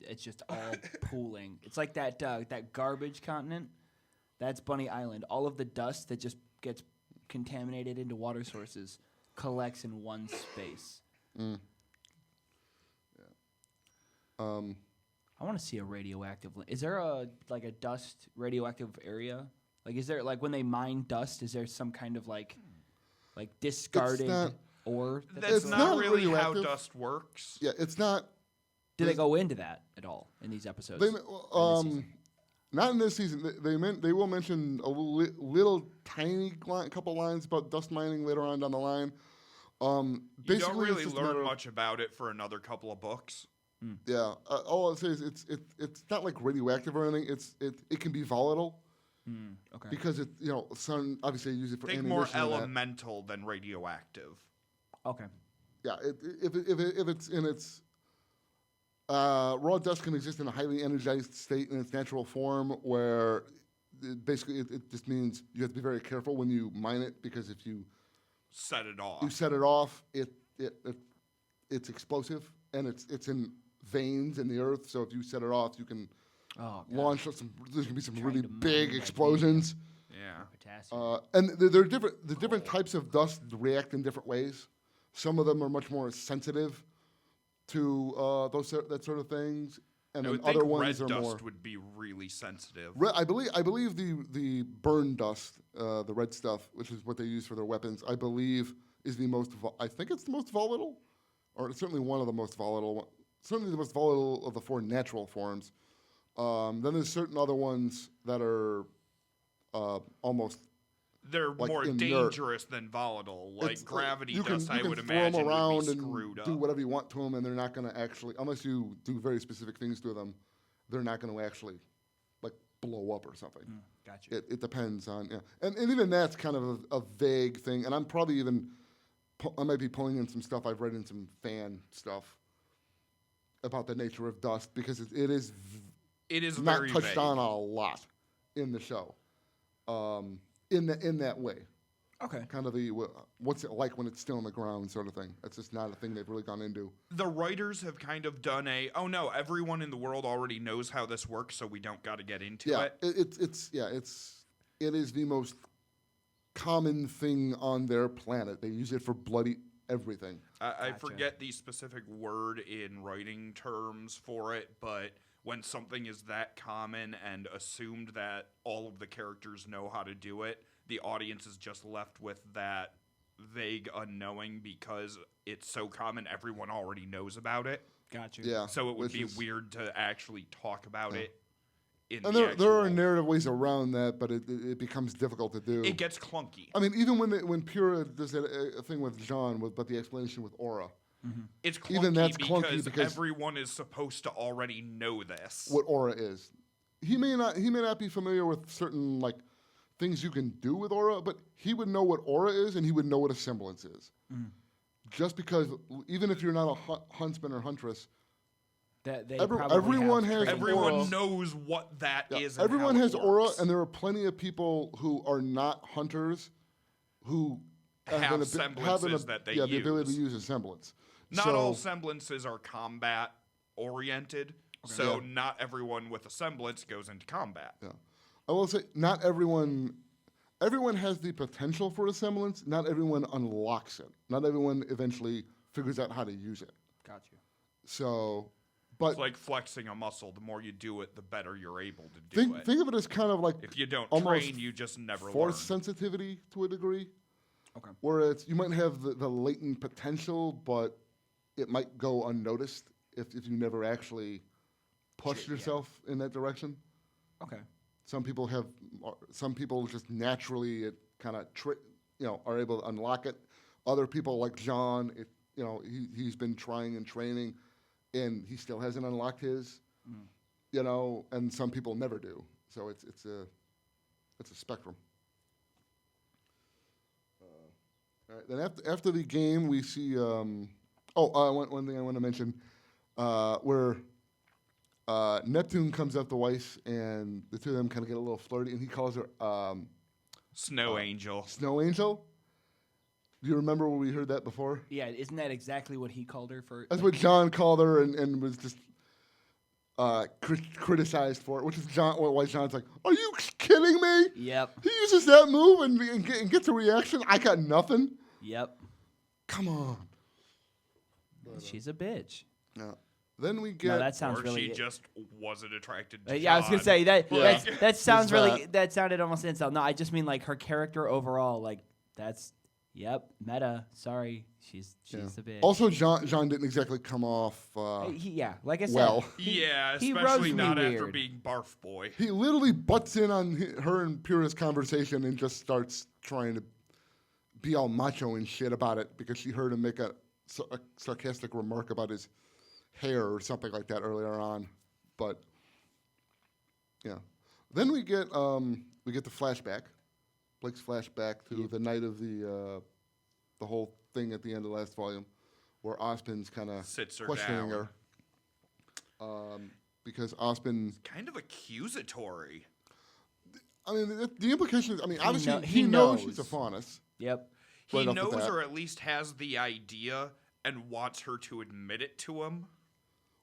It's just all pooling. It's like that garbage continent. That's Bunny Island. All of the dust that just gets contaminated into water sources collects in one space. I want to see a radioactive. Is there a dust radioactive area? Like, is there when they mine dust? Is there some kind of like discarded ore? That's not really how dust works. Yeah, it's not. Do they go into that at all in these episodes? Not in this season. They will mention a little tiny couple lines about dust mining later on down the line. You Basically, don't really it's just a learn matter of- much about it for another couple of books. Yeah, all I'll say is it's not like radioactive or anything. It can be volatile. Okay. Because sun obviously use it for Think ammunition. more and that. elemental than radioactive. Okay. Yeah, if it's in its raw dust can exist in a highly energized state in its natural form, where it just means you have to be very careful when you mine it, because if you set it off, it's explosive, and it's in veins in the earth. So if you set it off, you can launch some. There's gonna be some really big explosions. Yeah. Potassium. And there are different types of dust react in different ways. Some of them are much more sensitive to that sort of things, and I then would think other ones red are dust more. would be really sensitive. I believe the burn dust, the red stuff, which is what they use for their weapons, I believe is the most. I think it's the most volatile, or it's certainly one of the most volatile. Certainly the most volatile of the 4 natural forms. Then there's certain other ones that are almost. They're like more inert. dangerous than volatile. Like It's gravity you dust, can I would throw them imagine, would around be and screwed do up. whatever you want to them, and they're not going to actually, unless you do very specific things to them, they're not going to actually like blow up or something. Gotcha. It depends on and even that's kind of a vague thing, and I'm probably even I might be pulling in some stuff I've read in some fan stuff about the nature of dust because it is not very touched vague. on a lot in the show, in that way. Okay. Kind of the what's it like when it's still on the ground sort of thing. That's just not a thing they've really gone into. The writers have kind of done oh no, everyone in the world already knows how this works, so we don't got to get into it. It is the most common thing on their planet. They use it for bloody everything. I forget the specific word in writing terms for it, but when something is that common and assumed that all of the characters know how to do it, the audience is just left with that vague unknowing because it's so common everyone already knows about it. Gotcha. Yeah, So it would which be is- weird to actually talk about it. In And the there are actual- narrative ways around that, but it becomes difficult to do. It gets clunky. I mean, even when Pura does that thing with Jean, but the explanation with Aura, It's clunky even that's clunky because everyone is supposed to already know this. what Aura is. He may not be familiar with certain like things you can do with Aura, but he would know what Aura is and he would know what a semblance is. Just because even if you're not a huntsman or huntress, That they everyone has Everyone Aura. knows what that is. And Everyone how has it Aura, works. and there are plenty of people who are not hunters who Have the semblances that they the ability to use. use a semblance. Not So- all semblances are combat oriented, so not everyone with a semblance goes into combat. Yeah. I will say, not everyone has the potential for a semblance. Not everyone unlocks it. Not everyone eventually figures out how to use it. Got you. So, but It's like flexing a muscle. The more you do it, the better you're able to do it. think of it as kind of like If you don't almost train, you just never force learn. sensitivity to a degree. Okay. Where you might have the latent potential, but it might go unnoticed if you never actually push yourself in that direction. Okay. Some people just naturally it kind of are able to unlock it. Other people like John, he's been trying and training, and he still hasn't unlocked his. And some people never do. So it's a spectrum. All right. Then after the game, we see. One thing I want to mention, where Neptune comes up to Weiss, and the two of them kind of get a little flirty, and he calls her Snow Angel. Snow Angel. Do you remember when we heard that before? Yeah, isn't that exactly what he called her for? That's what John called her, and was just criticized for it. Which is why John's like, "Are you kidding me?" Yep. He uses that move and gets a reaction. I got nothing. Yep. Come on. She's a bitch. Yeah. Then we get. No, that sounds Or really. she just wasn't attracted to Yeah, I was gonna John. say that. Yeah. That sounds There's really. That sounded almost insult. No, I just mean like her character overall. Like that's. Yep. Meta. Sorry, she's a bitch. Also, John didn't exactly come off. Like I said. Well, Yeah, he especially rubs me not after weird. being Barf Boy. he literally butts in on her and Pyrrha's conversation and just starts trying to be all macho and shit about it because she heard him make a sarcastic remark about his hair or something like that earlier on. But yeah, then we get the flashback, Blake's flashback to the night of the whole thing at the end of the last volume, where Ospin's kind of Sits her questioning down. her. Because Ospin, Kind of accusatory. I mean, the implication is, I mean, obviously he he knows knows. she's a faunus. Yep. He Right off the knows bat. or at least has the idea and wants her to admit it to him.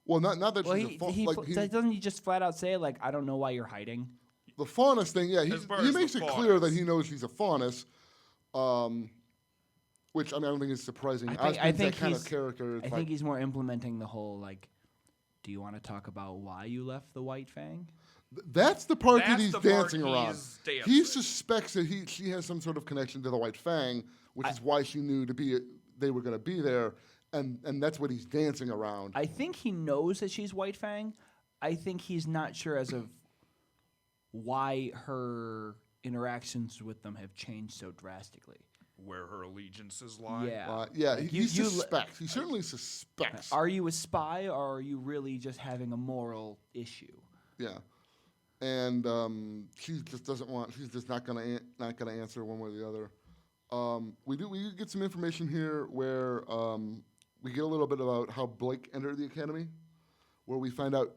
Well, not that Well, she's a faunus. doesn't he just flat out say like, I don't know why you're hiding? The faunus thing, yeah, As far he as the makes it clear that faunus. he knows she's a faunus, which I mean, I don't think is surprising. I Ospin's think that kind of he's- character. I think he's more implementing the whole like Do you want to talk about why you left the White Fang? That's the part that That's he's the part dancing around. he's dancing. He suspects that she has some sort of connection to the White Fang, which is why she knew they were going to be there, and that's what he's dancing around. I think he knows that she's White Fang. I think he's not sure as of why her interactions with them have changed so drastically. Where her allegiances lie. Yeah. He suspects. He certainly suspects. Are you a spy, or are you really just having a moral issue? Yeah, and she just doesn't want. She's just not gonna answer one way or the other. We get some information here where we get a little bit about how Blake entered the academy, where we find out.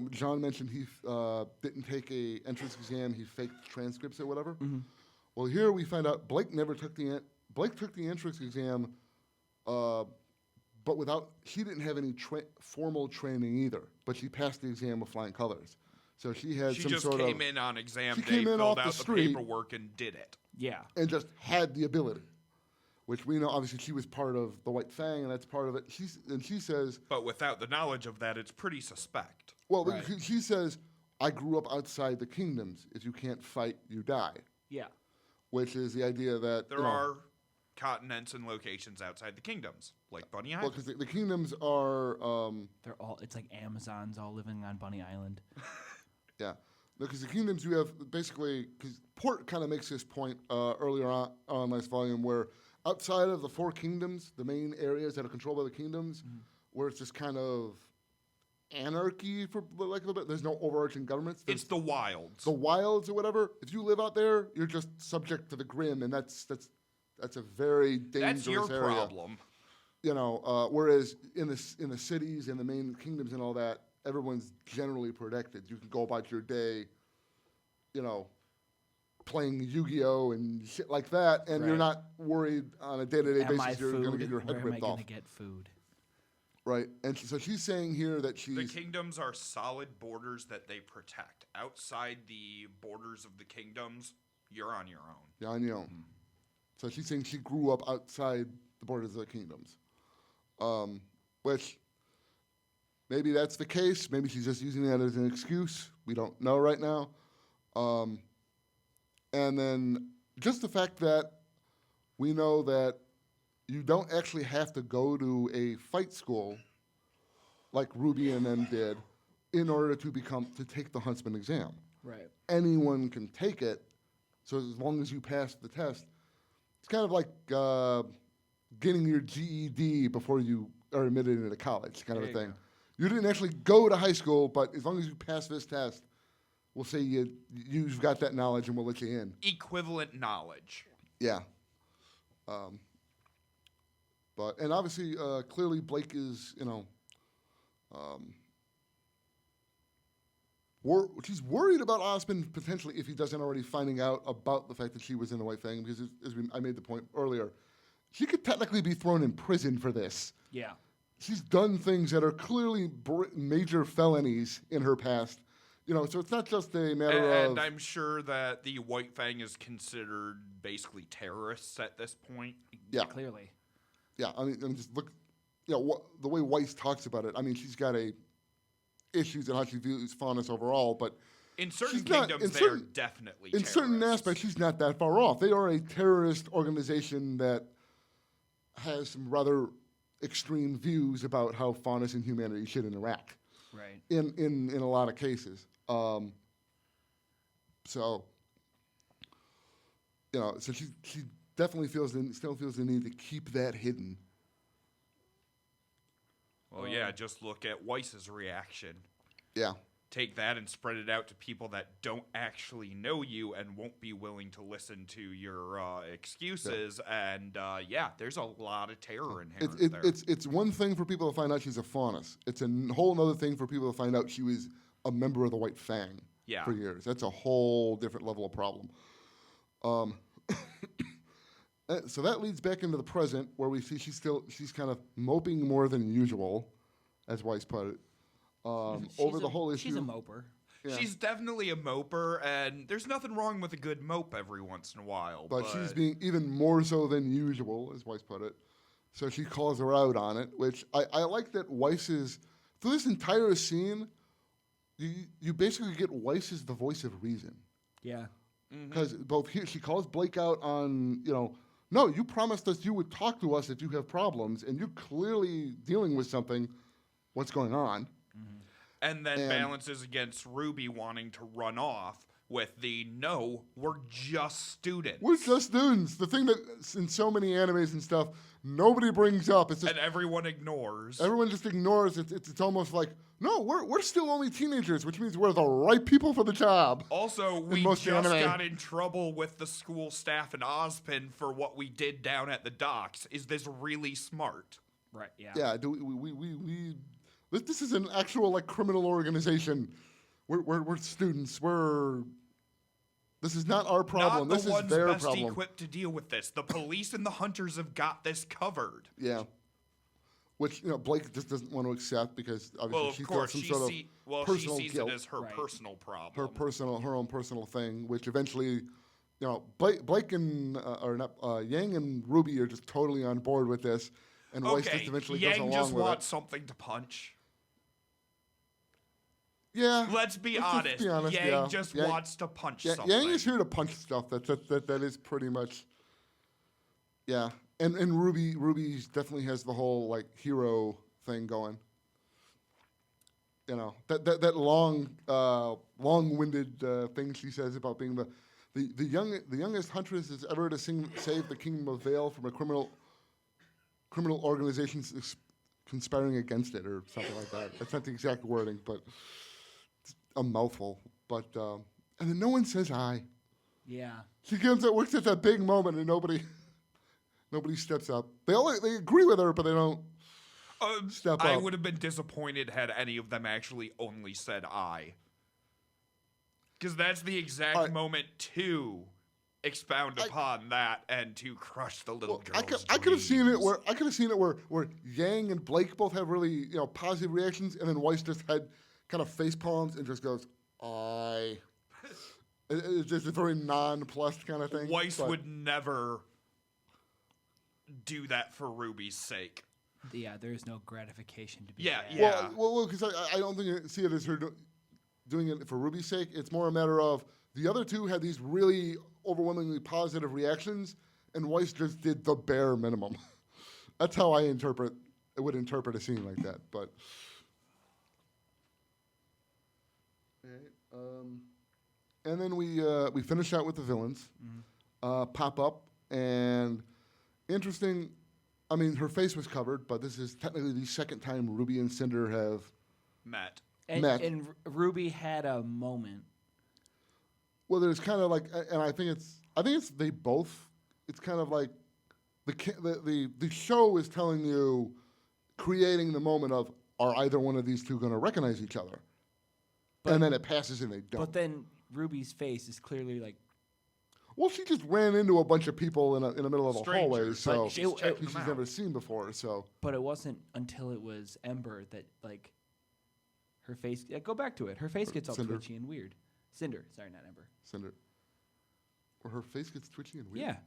John mentioned he didn't take a entrance exam. He faked transcripts or whatever. Mm-hmm. Well, here we find out Blake never took Blake took the entrance exam, but she didn't have any formal training either. But she passed the exam with flying colors. So she had some sort of. She just came in on exam day, came in filled off out the the street. paperwork, and did it. Yeah. And just had the ability, which we know obviously she was part of the White Fang, and that's part of it. She says. But without the knowledge of that, it's pretty suspect. Well, she says, "I grew up outside the kingdoms. If you can't fight, you die." Yeah. Which is the idea that There are continents and locations outside the kingdoms, like Bunny Island. Well, because the kingdoms are. They're all. It's like Amazons all living on Bunny Island. Yeah, because the kingdoms you have basically. Because Port kind of makes this point earlier on last volume, where outside of the four kingdoms, the main areas that are controlled by the kingdoms, where it's just kind of anarchy for like a little bit. There's no overarching governments. It's the wilds. The wilds or whatever. If you live out there, you're just subject to the Grim, and that's a very dangerous That's your area. problem. Whereas in the cities and the main kingdoms and all that, everyone's generally protected. You can go about your day, playing Yu-Gi-Oh and shit like that, and you're not worried on a day-to-day basis you're going to get your head ripped off. Where am I going to get food? Right, and so she's saying here that she's. The kingdoms are solid borders that they protect. Outside the borders of the kingdoms, you're on your own. Yeah, on your own. So she's saying she grew up outside the borders of the kingdoms, which maybe that's the case. Maybe she's just using that as an excuse. We don't know right now. And then just the fact that we know that you don't actually have to go to a fight school like Ruby and them did in order to take the Huntsman exam. Right. Anyone can take it, so as long as you pass the test. It's kind of like getting your GED before you are admitted into college, kind of a thing. You didn't actually go to high school, but as long as you pass this test, we'll say you've got that knowledge and we'll let you in. Equivalent knowledge. Yeah. And obviously, clearly Blake is, she's worried about Osmond potentially, if he doesn't already, finding out about the fact that she was in the White Fang, because I made the point earlier, she could technically be thrown in prison for this. Yeah. She's done things that are clearly major felonies in her past. So it's not just a matter of. And I'm sure that the White Fang is considered basically terrorists at this point. Yeah. Clearly. Yeah, I mean just look, the way Weiss talks about it. I mean, she's got issues in how she views Faunus overall, but in certain she's not, kingdoms, they're definitely in certain aspects, she's not that far off. They are a terrorist organization that has some rather extreme views about how Faunus and humanity should interact. Right. In a lot of cases. So she definitely still feels the need to keep that hidden. Well, yeah, just look at Weiss's reaction. Yeah. Take that and spread it out to people that don't actually know you and won't be willing to listen to your excuses. Yeah. And, there's a lot of terror inherent there. It's one thing for people to find out she's a Faunus. It's a whole other thing for people to find out she was a member of the White Fang for years. That's a whole different level of problem. So that leads back into the present, where we see she's kind of moping more than usual, as Weiss put it, over the whole issue. She's a moper. Yeah. She's definitely a moper, and there's nothing wrong with a good mope every once in a while. But she's being even more so than usual, as Weiss put it. So she calls her out on it, which I like that Weiss's through this entire scene, you basically get Weiss as the voice of reason. Yeah. Because she calls Blake out on, no, you promised us you would talk to us if you have problems, and you're clearly dealing with something. What's going on? And then balances against Ruby wanting to run off with the, no, we're just students. We're just students. The thing that in so many animes and stuff, nobody brings up. It's just, and everyone ignores. Everyone just ignores it. It's almost like, no, we're still only teenagers, which means we're the right people for the job. Also, we just got in trouble with the school staff in Ozpin for what we did down at the docks. Is this really smart? Right, yeah. Yeah, this is an actual, like, criminal organization. We're students. This is not our problem. Not this the is ones their best problem. equipped to deal with this. The police and the hunters have got this covered. Yeah. Which, Blake just doesn't want to accept because obviously she feels some sort of personal she sees guilt. it as her personal problem. Her own personal thing, which eventually, Blake and Yang and Ruby are just totally on board with this, and Weiss just eventually goes along with it. Yang just wants something to punch. Yeah. Let's be honest. Yang just wants to punch something. Yang is here to punch stuff. That is pretty much. Yeah, and Ruby definitely has the whole like hero thing going. That long-winded thing she says about being the youngest huntress is ever to save the kingdom of Vale from a criminal organizations conspiring against it or something like that. That's not the exact wording, but. A mouthful, but and then no one says hi. Yeah. She works at that big moment, and nobody steps up. They agree with her, but they don't step up. I would have been disappointed had any of them actually only said "I," because that's the exact moment to expound upon that and to crush the little girl's I could have seen it where Yang and Blake both have really positive reactions, and then Weiss just had. Kind of face palms and just goes, I. It's just a very nonplussed kind of thing. Weiss would never do that for Ruby's sake. Yeah, there is no gratification to be Yeah, had. yeah. Well, because I don't see it as her doing it for Ruby's sake. It's more a matter of the other two had these really overwhelmingly positive reactions, and Weiss just did the bare minimum. That's how I would interpret a scene like that, but. And then we finish out with the villains pop up, and interesting. I mean, her face was covered, but this is technically the second time Ruby and Cinder have met. And Ruby had a moment. Well, there's kind of like, and I think it's they both. It's kind of like the show is telling you, creating the moment of, are either one of these two going to recognize each other? And then it passes and they don't. But then Ruby's face is clearly like. Well, she just ran into a bunch of people in the middle of a hallway, so she's never seen before. So. But it wasn't until it was Ember that like. Her face. Yeah, go back to it. Her face gets all Cinder. twitchy and weird. Cinder, sorry, not Ember. Cinder. Or her face gets twitchy and weird. Yeah.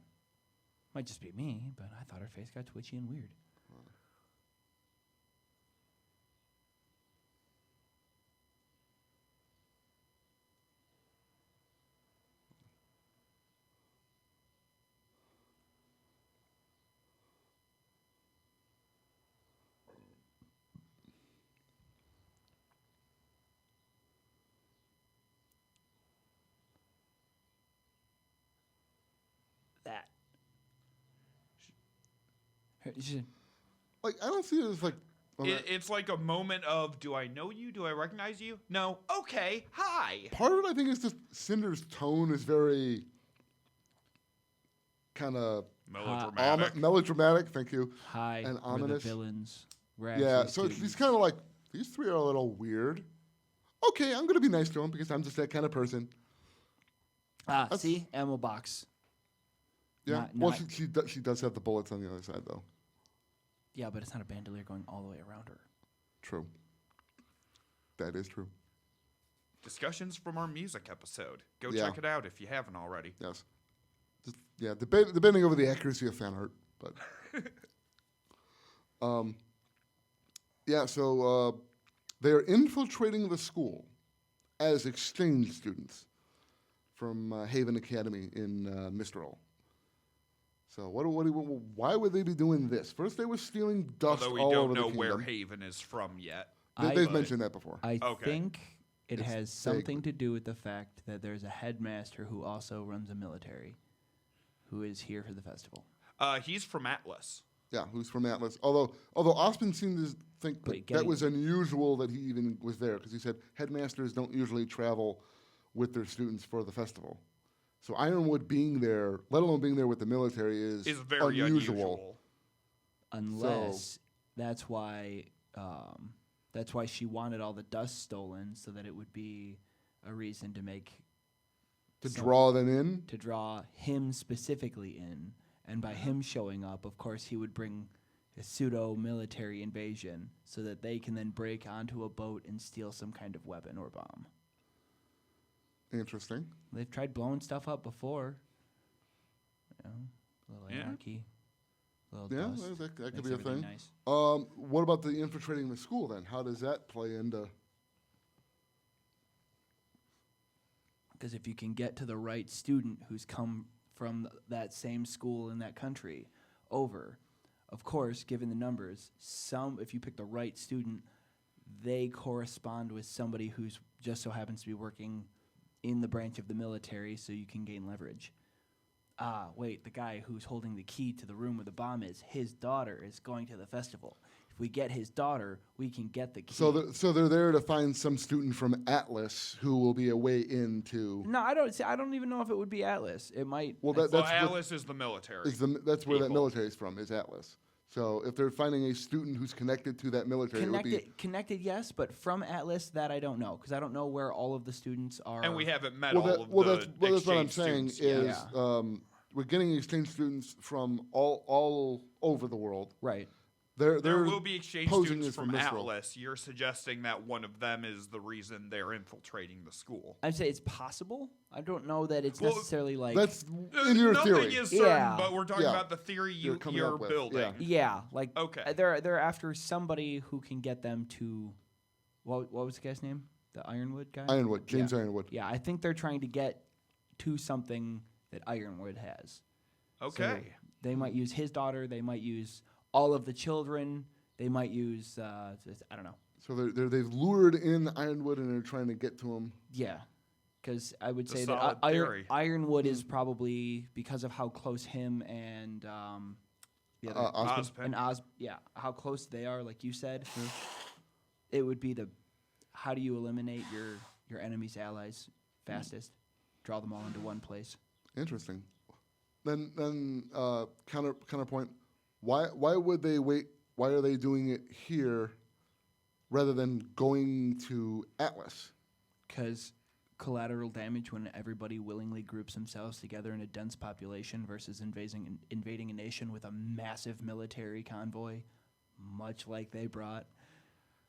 Might just be me, but I thought her face got twitchy and weird. That. Like, I don't see it as like. It's like a moment of, do I know you? Do I recognize you? No. Okay. Hi. Part of it, I think, is just Cinder's tone is very kind of melodramatic. Thank you. Hi. And we're ominous. The villains. We're Yeah. actually So students. he's kind of like, these three are a little weird. Okay, I'm gonna be nice to him because I'm just that kind of person. See, ammo box. Yeah. Well, she does have the bullets on the other side, though. Yeah, but it's not a bandolier going all the way around her. True. That is true. Discussions from our music episode. Go Yeah. check it out if you haven't already. Yes. Just, debating over the accuracy of fan art, but. Yeah. So They are infiltrating the school as exchange students from Haven Academy in Mistral. So why would they be doing this? First, they were stealing dust Although we all don't over know the where kingdom. Haven is from yet. They've mentioned that before. I Okay. think it It's has something vague. to do with the fact that there's a headmaster who also runs a military, who is here for the festival. He's from Atlas. Yeah, who's from Atlas. Although Osmond seemed to think But that getting- was unusual that he even was there, because he said headmasters don't usually travel with their students for the festival. So Ironwood being there, let alone being there with the military, is very unusual. Unless that's why she wanted all the dust stolen, so that it would be a reason to make draw them in, to draw him specifically in, and by him showing up, of course, he would bring a pseudo military invasion, so that they can then break onto a boat and steal some kind of weapon or bomb. Interesting. They've tried blowing stuff up before. You know, a little Yeah. anarchy, little Yeah, dust. that could makes be a everything thing. nice. What about the infiltrating the school then? How does that play into? Because if you can get to the right student who's come from that same school in that country over, of course, given the numbers, if you pick the right student, they correspond with somebody who's just so happens to be working in the branch of the military, so you can gain leverage. Wait, the guy who's holding the key to the room where the bomb is, his daughter is going to the festival. If we get his daughter, we can get the key. So they're there to find some student from Atlas who will be a way into. No, I don't even know if it would be Atlas. It might. Well, that's Atlas is the military. That's where that military is from. Is Atlas. So if they're finding a student who's connected to that military, it would be Connected, yes, but from Atlas, that I don't know, because I don't know where all of the students are. And we haven't met well, all of that's the what I'm exchange saying students is yet. we're getting exchange students from all over the world. Right. There will be exchange posing students as from Mistral. Atlas. You're suggesting that one of them is the reason they're infiltrating the school. I'd say it's possible. I don't know that it's Well, necessarily like. That's in your Nothing theory. is certain, Yeah. but we're talking Yeah. about the theory You're coming you're up with, building. Yeah, like Okay. they're after somebody who can get them to. What was the guy's name? The Ironwood guy. Ironwood, James Yeah. Ironwood. Yeah, I think they're trying to get to something that Ironwood has. Okay. So they might use his daughter. They might use all of the children. They might use I don't know. So they've lured in Ironwood and they're trying to get to him. Yeah, because I would It's a say solid that theory. Ironwood is probably because of how close him and the other Osmond. and how close they are. Like you said, it would be how do you eliminate your enemy's allies fastest? Draw them all into one place. Interesting. Then counterpoint. Why would they wait? Why are they doing it here rather than going to Atlas? Because collateral damage when everybody willingly groups themselves together in a dense population versus invading a nation with a massive military convoy, much like they brought,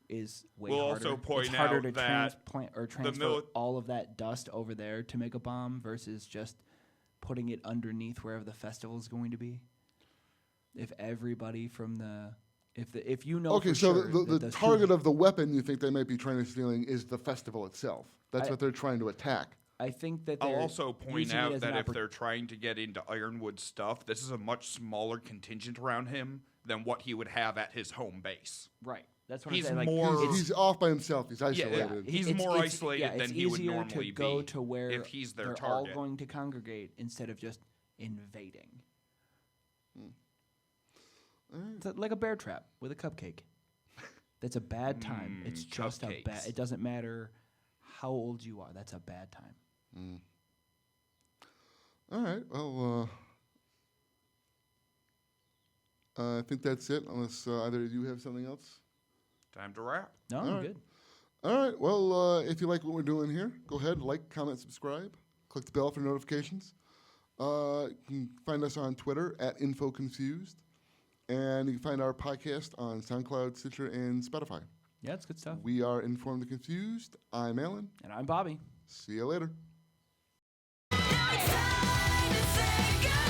is way We'll harder. also point it's harder out to that transplant or transfer all of that dust over there to make a bomb versus just putting it underneath wherever the festival is going to be. If everybody from the if you know Okay, for so sure the that target of the weapon you think they might be trying to stealing is the festival itself. That's I- what they're trying to attack. I think that I'll they're also point using it out as that an if they're trying to get into Ironwood stuff, this is a much smaller contingent around him than what he would have at his home base. Right. That's what He's I'm saying. Like, more. He's off by himself. He's isolated. He's It's- more it's- isolated yeah, than it's he would easier normally to go be to where if he's their they're target. all going to congregate instead of just invading. It's like a bear trap with a cupcake. That's a bad time. It's just a bad. cupcakes. It doesn't matter how old you are. That's a bad time. All right. Well, I think that's it. Unless either of you have something else. Time to wrap. No, All I'm right. good. All right. Well, if you like what we're doing here, go ahead, like, comment, subscribe, click the bell for notifications. You can find us on Twitter at InfoConfused, and you can find our podcast on SoundCloud, Stitcher, and Spotify. Yeah, it's good stuff. We are Informed and Confused. I'm Alan. And I'm Bobby. See you later. Now it's time to say goodbye.